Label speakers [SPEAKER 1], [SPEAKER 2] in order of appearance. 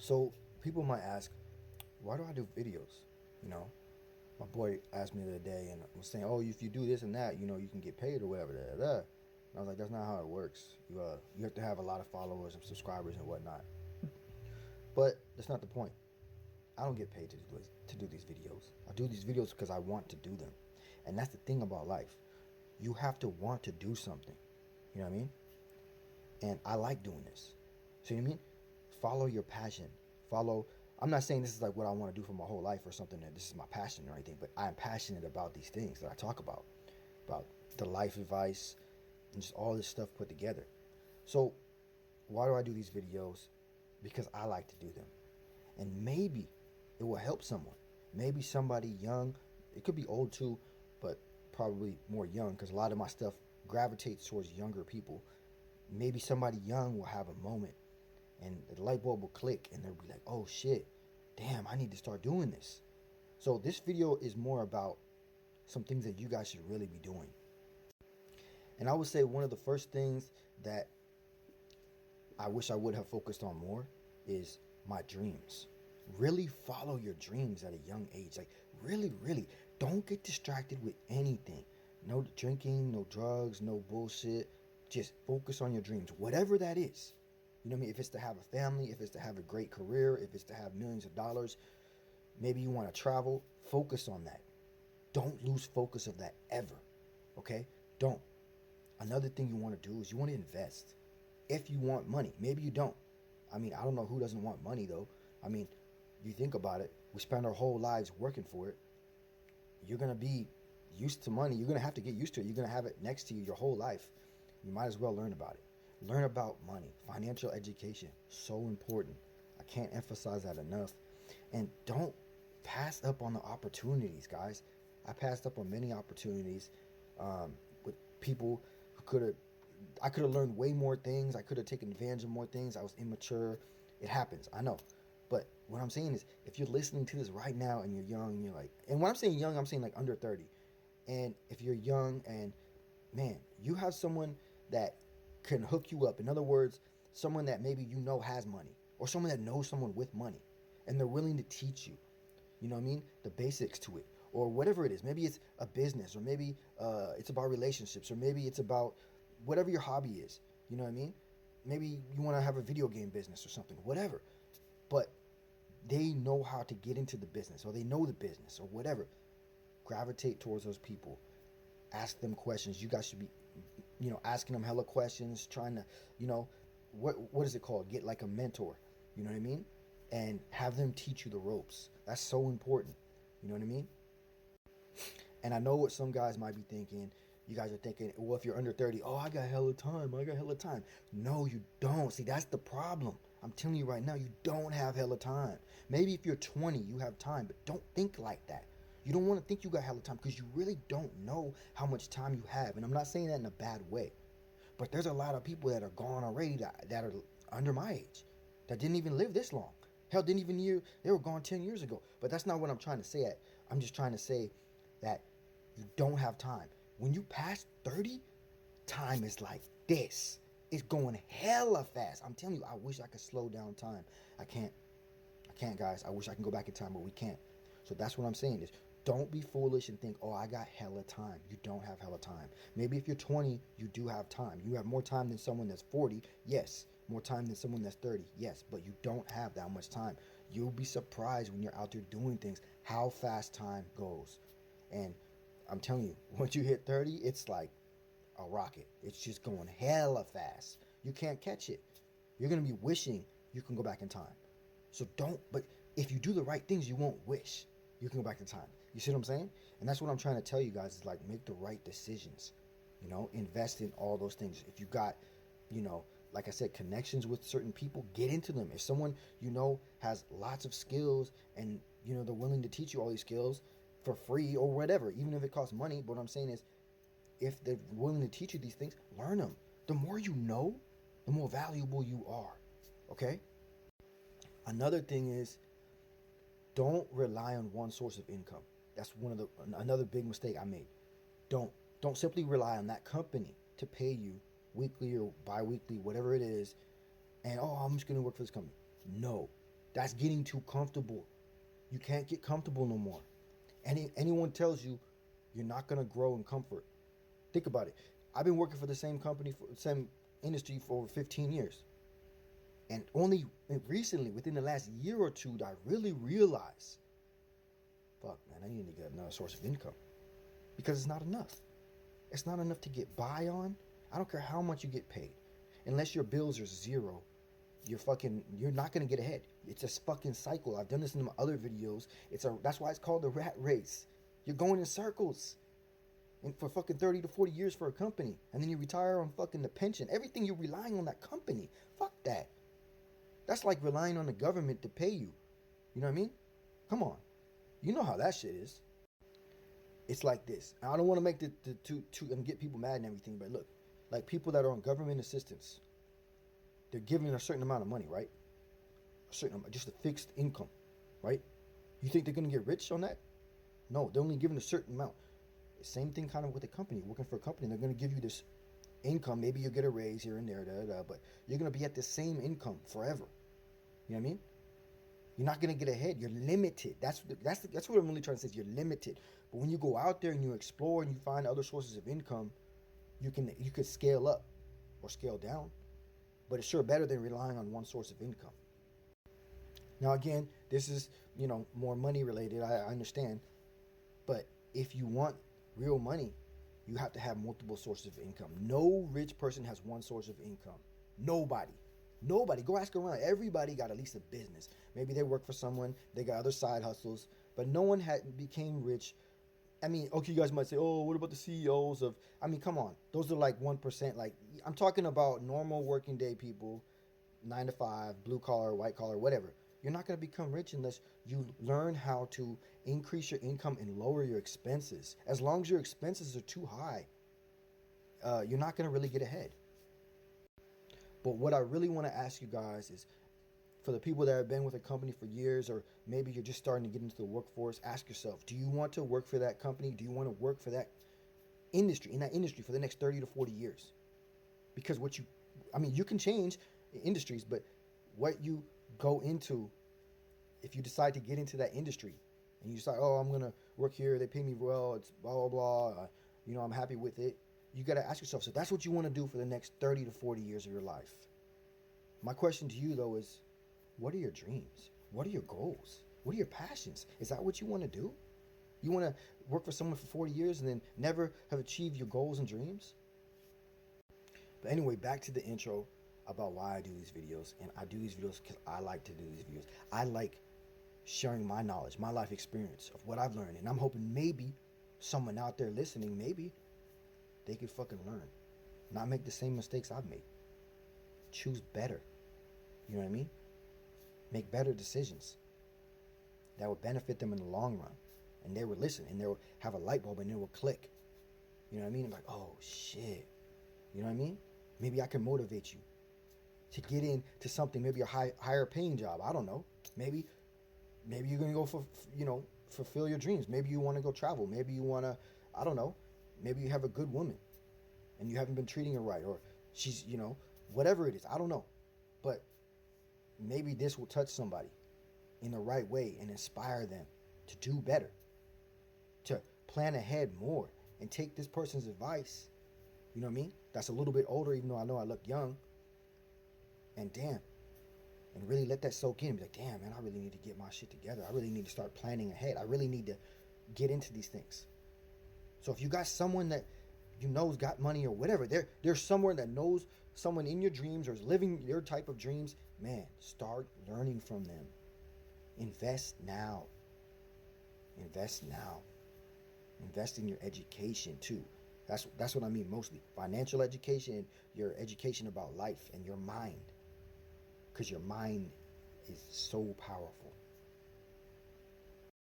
[SPEAKER 1] So people might ask, why do I do videos? You know, my boy asked me the other day and was saying, oh, if you do this and that, you can get paid or whatever. Da, da, da. And I was like, that's not how it works. You have to have a lot of followers and subscribers and whatnot. But that's not the point. I don't get paid to do these videos. I do these videos because I want to do them. And that's the thing about life. You have to want to do something. You know what I mean? And I like doing this. So you know what I mean? Follow your passion. I'm not saying this is like what I want to do for my whole life or something that this is my passion or anything, but I'm passionate about these things that I talk about the life advice and just all this stuff put together. So why do I do these videos? Because I like to do them. And maybe it will help someone. Maybe somebody young, it could be old too, but probably more young because a lot of my stuff gravitates towards younger people. Maybe somebody young will have a moment and the light bulb will click and they'll be like, oh shit, damn, I need to start doing this. So this video is more about some things that you guys should really be doing. And I would say one of the first things that I wish I would have focused on more is my dreams. Really follow your dreams at a young age. Like really don't get distracted with anything. No drinking, no drugs, no bullshit. Just focus on your dreams, whatever that is. You know what I mean? If it's to have a family, if it's to have a great career, if it's to have millions of dollars, maybe you want to travel, focus on that. Don't lose focus of that ever. Okay? Don't. Another thing you want to do is you want to invest. If you want money, maybe you don't. I mean, I don't know who doesn't want money though. I mean, you think about it, we spend our whole lives working for it. You're going to be used to money. You're going to have to get used to it. You're going to have it next to you your whole life. You might as well learn about it. Learn about money. Financial education, so important. I can't emphasize that enough. And don't pass up on the opportunities, guys. I passed up on many opportunities with people who I could have learned way more things. I could have taken advantage of more things. I was immature. It happens, I know. But what I'm saying is, if you're listening to this right now and you're young, and you're like, and when I'm saying young, I'm saying like under 30. And if you're young and man, you have someone that can hook you up. In other words, someone that maybe has money, or someone that knows someone with money, and they're willing to teach you, you know what I mean, the basics to it, or whatever it is. Maybe it's a business, or maybe it's about relationships, or maybe it's about whatever your hobby is. You know what I mean? Maybe you want to have a video game business or something, whatever. But they know how to get into the business, or they know the business, or whatever. Gravitate towards those people. Ask them questions. You guys should be, asking them hella questions, trying to, what is it called? Get like a mentor. You know what I mean? And have them teach you the ropes. That's so important. You know what I mean? And I know what some guys might be thinking. You guys are thinking, well, if you're under 30, oh, I got hella time. No, you don't. See, that's the problem. I'm telling you right now, you don't have hella time. Maybe if you're 20, you have time, but don't think like that. You don't want to think you got hella time because you really don't know how much time you have. And I'm not saying that in a bad way, but there's a lot of people that are gone already that are under my age that didn't even live this long. Hell, they were gone 10 years ago. But that's not what I'm trying to say. I'm just trying to say that you don't have time. When you pass 30, time is like this. It's going hella fast. I'm telling you, I wish I could slow down time. I can't, guys. I wish I can go back in time, but we can't. So that's what I'm saying is, don't be foolish and think, oh, I got hella time. You don't have hella time. Maybe if you're 20, you do have time. You have more time than someone that's 40. Yes. More time than someone that's 30. Yes. But you don't have that much time. You'll be surprised when you're out there doing things, how fast time goes. And I'm telling you, once you hit 30, it's like a rocket. It's just going hella fast. You can't catch it. You're going to be wishing you can go back in time. So but if you do the right things, you won't wish you can go back in time. You see what I'm saying? And that's what I'm trying to tell you guys is like, make the right decisions, invest in all those things. If you got, like I said, connections with certain people, get into them. If someone, has lots of skills and, they're willing to teach you all these skills for free or whatever, even if it costs money. But what I'm saying is, if they're willing to teach you these things, learn them. The more you know, the more valuable you are. Okay? Another thing is, don't rely on one source of income. That's another big mistake I made. Don't simply rely on that company to pay you weekly or bi-weekly, whatever it is, and I'm just going to work for this company. No. That's getting too comfortable. You can't get comfortable no more. Anyone tells you you're not gonna grow in comfort. Think about it. I've been working for the same company, for the same industry for over 15 years. And only recently, within the last year or two, I really realized, fuck, man, I need to get another source of income. Because it's not enough. It's not enough to get by on. I don't care how much you get paid. Unless your bills are zero, you're not gonna get ahead. It's a fucking cycle. I've done this in my other videos. That's why it's called the rat race. You're going in circles. And for fucking 30 to 40 years for a company. And then you retire on fucking the pension. Everything you're relying on that company. Fuck that. That's like relying on the government to pay you. You know what I mean? Come on. You know how that shit is. It's like this. I don't want to make the two and get people mad and everything, but look, like people that are on government assistance, they're given a certain amount of money, right? A certain amount, just a fixed income, right? You think they're gonna get rich on that? No, they're only given a certain amount. Same thing kind of with a company. Working for a company, they're gonna give you this income. Maybe you'll get a raise here and there, but you're gonna be at the same income forever. You know what I mean? You're not gonna get ahead. You're limited. That's what I'm really trying to say. Is you're limited. But when you go out there and you explore and you find other sources of income, you could scale up or scale down. But it's sure better than relying on one source of income. Now again, this is more money related. I understand, but if you want real money, you have to have multiple sources of income. No rich person has one source of income. Nobody. Go ask around. Everybody got at least a business. Maybe they work for someone. They got other side hustles, but no one became rich. I mean, okay, you guys might say, oh, what about the CEOs of, I mean, come on. Those are like 1%. Like, I'm talking about normal working day people, 9 to 5, blue collar, white collar, whatever. You're not going to become rich unless you learn how to increase your income and lower your expenses. As long as your expenses are too high, you're not going to really get ahead. But what I really want to ask you guys is, for the people that have been with a company for years, or maybe you're just starting to get into the workforce, ask yourself, do you want to work for that company? Do you want to work for that industry, for the next 30 to 40 years? Because you can change industries, but what you go into, if you decide to get into that industry and you decide, oh, I'm going to work here, they pay me well, it's blah, blah, blah, I'm happy with it. You got to ask yourself, so that's what you want to do for the next 30 to 40 years of your life. My question to you, though, is, what are your dreams? What are your goals? What are your passions? Is that what you want to do? You want to work for someone for 40 years and then never have achieved your goals and dreams? But anyway, back to the intro about why I do these videos. And I do these videos because I like to do these videos. I like sharing my knowledge, my life experience of what I've learned. And I'm hoping maybe someone out there listening, maybe they could fucking learn. Not make the same mistakes I've made. Choose better. You know what I mean? Make better decisions that will benefit them in the long run. And they will listen and they will have a light bulb and it will click. You know what I mean? I'm like, oh shit. You know what I mean? Maybe I can motivate you to get into something, maybe a higher paying job. I don't know. Maybe you're going to go for, fulfill your dreams. Maybe you want to go travel. Maybe you want to, I don't know. Maybe you have a good woman and you haven't been treating her right, or she's, whatever it is. I don't know. But maybe this will touch somebody in the right way and inspire them to do better, to plan ahead more and take this person's advice, you know what I mean? That's a little bit older, even though I know I look young. And really let that soak in. Be like, damn, man, I really need to get my shit together. I really need to start planning ahead. I really need to get into these things. So if you got someone that you know's got money or whatever, there's someone that knows someone in your dreams or is living your type of dreams, man, start learning from them. Invest now. Invest now. Invest in your education too. That's what I mean mostly. Financial education and your education about life and your mind. Because your mind is so powerful.